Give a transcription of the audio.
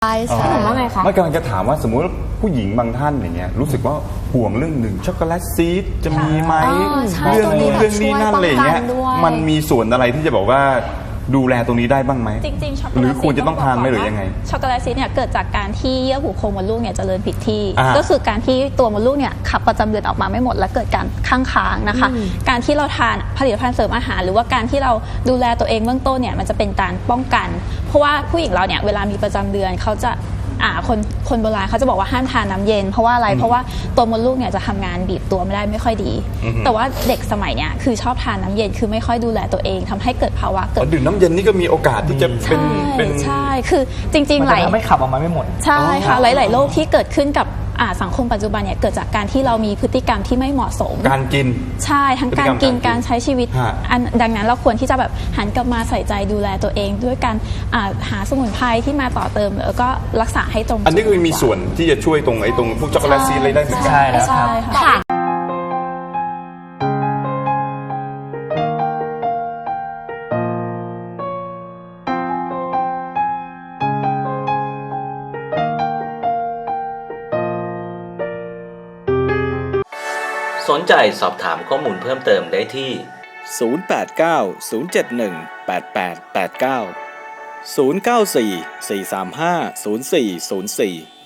ใช่ใช่พี่หนุ่มว่าไงคะไม่กำลังจะถามว่าสมมุติว่าผู้หญิงบางท่านอย่างเงี้ยรู้สึกว่าห่วงเรื่องหนึ่งช็อกโกแลตซีดจะมีไหมเรื่องนี้เรื่องนี้นั่นอะไรเงี้ยมันมีส่วนอะไรที่จะบอกว่าดูแลตรงนี้ได้บ้างไหมจริงๆช็อกโก ห แล รือ ตซี ควรจะต้องทานไหมหรือยังไงช็อกโกแลตซีดเนี่ยเกิดจากการที่เยื่อบุโพรงมดลูกเนี่ยเจริญผิดที่ อ่า ก็คือการที่ตัวมดลูกเนี่ยขับประจำเดือนออกมาไม่หมดและเกิดการข้างค้างนะคะการที่เราทานผลิตภัณฑ์เสริมอาหารหรือว่าการที่เราดูแลตัวเองเบื้องต้นเนี่ยมันจะเป็นการป้องกัน เพราะว่าผู้หญิงเราเนี่ยเวลามีประจำเดือนเขาจะคนโบราณเขาจะบอกว่าห้ามทานน้ำเย็นเพราะว่าอะไรเพราะว่าตัวมดลูกเนี่ยจะทำงานบีบตัวไม่ได้ไม่ค่อยดี แต่ว่าเด็กสมัยเนี้ยคือชอบทานน้ำเย็นคือไม่ค่อยดูแลตัวเองทำให้เกิดภาวะเกิดดื่มน้ำเย็นนี่ก็มีโอกาสที่จะเป็นใช่คือจริงๆมันจะทำให้ขับออกมาไม่หมดใช่ค่ะหลายๆโรคที่เกิดขึ้นกับสังคมปัจจุบันเนี่ยเกิดจากการที่เรามีพฤติกรรมที่ไม่เหมาะสมการกินใช่ทั้งการกินการใช้ชีวิต ดังนั้นเราควรที่จะแบบหันกลับมาใส่ใจดูแลตัวเอง ด้วยการหาสมุนไพรที่มาต่อเติมแล้วก็รักษาให้ตรงจุดอันนี้คือมีส่วนที่จะช่วยตรงพวกช็อกโกแลตซีดอะไรได้เหมือนกันใช่แล้วครับค่ะสนใจสอบถามข้อมูลเพิ่มเติมได้ที่ 089 071 8889 094 435 0404